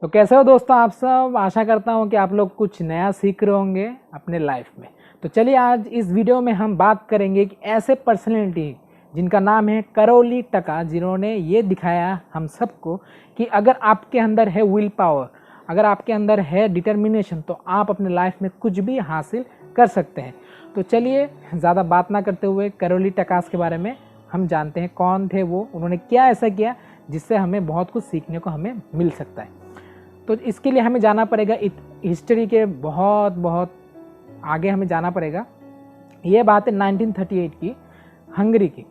तो कैसे हो दोस्तों आप सब। आशा करता हूँ कि आप लोग कुछ नया सीख रहे होंगे अपने लाइफ में। तो चलिए आज इस वीडियो में हम बात करेंगे कि ऐसे पर्सनैलिटी जिनका नाम है करोली टका, जिन्होंने ये दिखाया हम सबको कि अगर आपके अंदर है विल पावर, अगर आपके अंदर है डिटर्मिनेशन, तो आप अपने लाइफ में कुछ भी हासिल कर सकते हैं। तो चलिए ज़्यादा बात ना करते हुए करोली टकास के बारे में हम जानते हैं। कौन थे वो, उन्होंने क्या ऐसा किया जिससे हमें बहुत कुछ सीखने को हमें मिल सकता है। तो इसके लिए हमें जाना पड़ेगा हिस्ट्री के बहुत बहुत आगे हमें जाना पड़ेगा। ये बात है 1938 की, हंगरी की।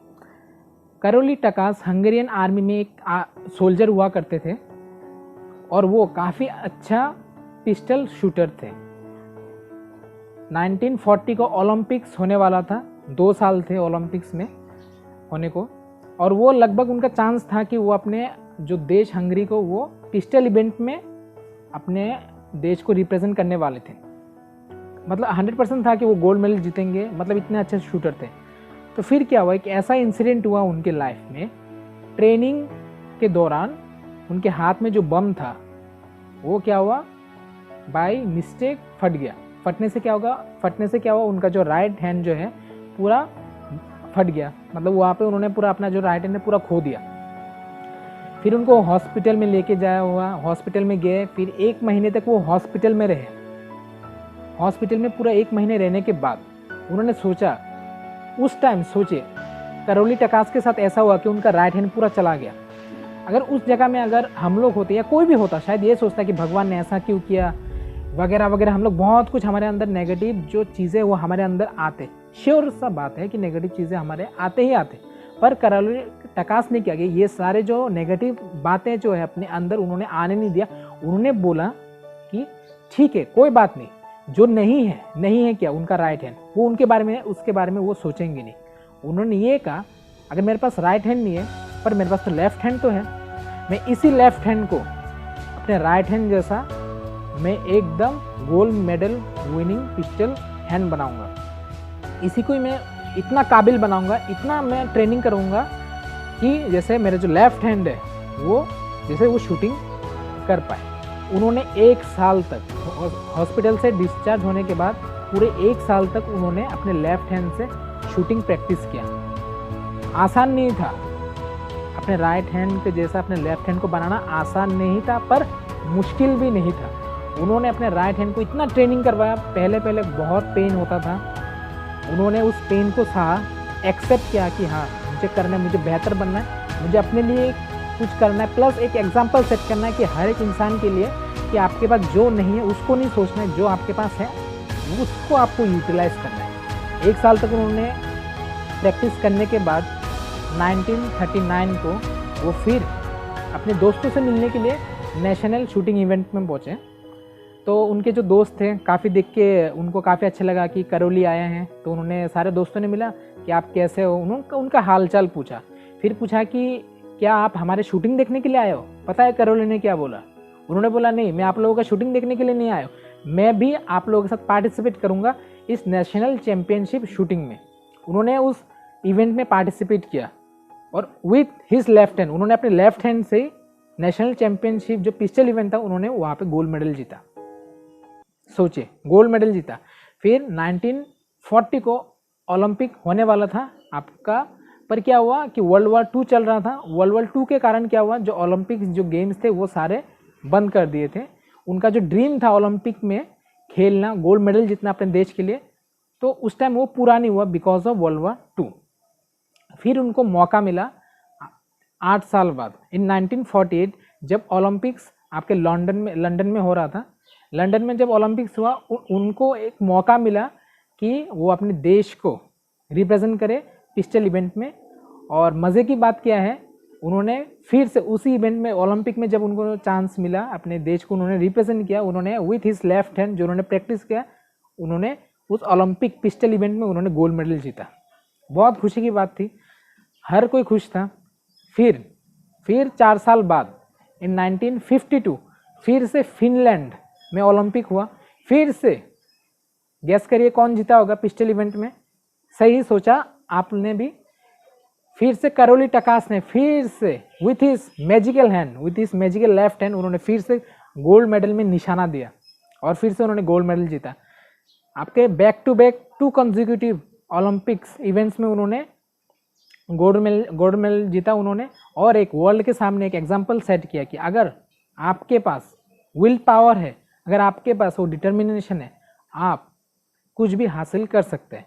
करोली टकास हंगेरियन आर्मी में एक सोल्जर हुआ करते थे और वो काफ़ी अच्छा पिस्टल शूटर थे। 1940 को ओलंपिक्स होने वाला था, 2 साल थे ओलंपिक्स में होने को, और वो लगभग उनका चांस था कि वो अपने जो देश हंगरी को वो पिस्टल इवेंट में अपने देश को रिप्रेजेंट करने वाले थे। मतलब 100% था कि वो गोल्ड मेडल जीतेंगे, मतलब इतने अच्छे शूटर थे। तो फिर क्या हुआ, एक ऐसा इंसिडेंट हुआ उनके लाइफ में। ट्रेनिंग के दौरान उनके हाथ में जो बम था वो क्या हुआ, बाय मिस्टेक फट गया। फटने से क्या हुआ, उनका जो राइट हैंड जो है पूरा फट गया। मतलब वहाँ पे उन्होंने पूरा अपना जो राइट हैंड है पूरा खो दिया। फिर उनको हॉस्पिटल में लेके जाया हुआ, हॉस्पिटल में गए, फिर 1 महीने तक वो हॉस्पिटल में रहे। हॉस्पिटल में पूरा 1 महीने रहने के बाद उन्होंने सोचा, उस टाइम सोचे करोली टकास के साथ ऐसा हुआ कि उनका राइट हैंड पूरा चला गया। अगर उस जगह में अगर हम लोग होते या कोई भी होता, शायद ये सोचता कि भगवान ने ऐसा क्यों किया वगैरह वगैरह। हम लोग बहुत कुछ, हमारे अंदर नेगेटिव जो चीज़ें वो हमारे अंदर आते, श्योर सा बात है कि नेगेटिव चीज़ें हमारे आते ही आते। पर करोली टकास ने क्या किया, ये सारे जो नेगेटिव बातें जो है अपने अंदर उन्होंने आने नहीं दिया। उन्होंने बोला कि ठीक है, कोई बात नहीं, जो नहीं है क्या उनका राइट हैंड, वो उनके बारे में, उसके बारे में वो सोचेंगे नहीं। उन्होंने ये कहा, अगर मेरे पास राइट हैंड नहीं है पर मेरे पास तो लेफ्ट हैंड तो है, मैं इसी लेफ्ट हैंड को अपने राइट हैंड जैसा मैं एकदम gold medal winning pistol hand बनाऊंगा। इसी को ही मैं इतना काबिल बनाऊंगा, इतना मैं ट्रेनिंग करूंगा कि जैसे मेरा जो लेफ्ट हैंड है वो जैसे वो शूटिंग कर पाए। उन्होंने 1 साल तक हॉस्पिटल से डिस्चार्ज होने के बाद पूरे 1 साल तक उन्होंने अपने लेफ्ट हैंड से शूटिंग प्रैक्टिस किया। आसान नहीं था, अपने राइट हैंड के जैसा अपने लेफ्ट हैंड को बनाना आसान नहीं था, पर मुश्किल भी नहीं था। उन्होंने अपने राइट हैंड को इतना ट्रेनिंग करवाया, पहले बहुत पेन होता था। उन्होंने उस पेन को सहा, एक्सेप्ट किया कि हाँ मुझे करना है, मुझे बेहतर बनना है, मुझे अपने लिए कुछ करना है, प्लस एक एग्जाम्पल सेट करना है कि हर एक इंसान के लिए कि आपके पास जो नहीं है उसको नहीं सोचना है, जो आपके पास है उसको आपको यूटिलाइज करना है। 1 साल तक उन्होंने प्रैक्टिस करने के बाद 1939 को वो फिर अपने दोस्तों से मिलने के लिए नेशनल शूटिंग इवेंट में पहुँचे। तो उनके जो दोस्त थे, काफ़ी देख के उनको काफ़ी अच्छा लगा कि करोली आए हैं। तो उन्होंने सारे दोस्तों ने मिला कि आप कैसे हो, उनका हालचाल पूछा। फिर पूछा कि क्या आप हमारे शूटिंग देखने के लिए आए हो। पता है करोली ने क्या बोला, उन्होंने बोला नहीं, मैं आप लोगों का शूटिंग देखने के लिए नहीं आया हूँ, मैं भी आप लोगों के साथ पार्टिसिपेट करूँगा इस नेशनल चैम्पियनशिप शूटिंग में। उन्होंने उस इवेंट में पार्टिसिपेट किया और विथ हिज लेफ्ट हैंड, उन्होंने अपने लेफ्ट हैंड से नेशनल चैम्पियनशिप जो पिस्टल इवेंट था उन्होंने वहाँ पे गोल्ड मेडल जीता। सोचिए, गोल्ड मेडल जीता। फिर 1940 को ओलंपिक होने वाला था आपका, पर क्या हुआ कि वर्ल्ड वॉर 2 चल रहा था। वर्ल्ड वॉर 2 के कारण क्या हुआ, जो ओलंपिक्स जो गेम्स थे वो सारे बंद कर दिए थे। उनका जो ड्रीम था ओलंपिक में खेलना, गोल्ड मेडल जीतना अपने देश के लिए, तो उस टाइम वो पूरा नहीं हुआ बिकॉज ऑफ वर्ल्ड वॉर 2। फिर उनको मौका मिला 8 साल बाद, इन 1948 जब ओलंपिक्स आपके लंदन में हो रहा था। लंदन में जब ओलंपिक्स हुआ, उनको एक मौका मिला कि वो अपने देश को रिप्रेजेंट करे पिस्टल इवेंट में। और मज़े की बात क्या है, उन्होंने फिर से उसी इवेंट में, ओलंपिक में जब उनको चांस मिला, अपने देश को उन्होंने रिप्रेजेंट किया। उन्होंने विथ हिज लेफ्ट हैंड जो उन्होंने प्रैक्टिस किया, उन्होंने उस ओलंपिक पिस्टल इवेंट में उन्होंने गोल्ड मेडल जीता। बहुत खुशी की बात थी, हर कोई खुश था। फिर 4 साल बाद इन 1952 फिर से फिनलैंड में ओलंपिक हुआ। फिर से गैस करिए कौन जीता होगा पिस्टल इवेंट में। सही सोचा आपने भी, फिर से करोली टकास ने फिर से with his magical hand, with his magical left hand, उन्होंने फिर से गोल्ड मेडल में निशाना दिया और फिर से उन्होंने गोल्ड मेडल जीता। आपके back to back 2 consecutive Olympics events में उन्होंने गोल्ड मेडल जीता उन्होंने, और एक वर्ल्ड के सामने एक एग्जाम्पल सेट किया कि अगर आपके पास विल पावर है, अगर आपके पास वो डिटर्मिनेशन है, आप कुछ भी हासिल कर सकते हैं।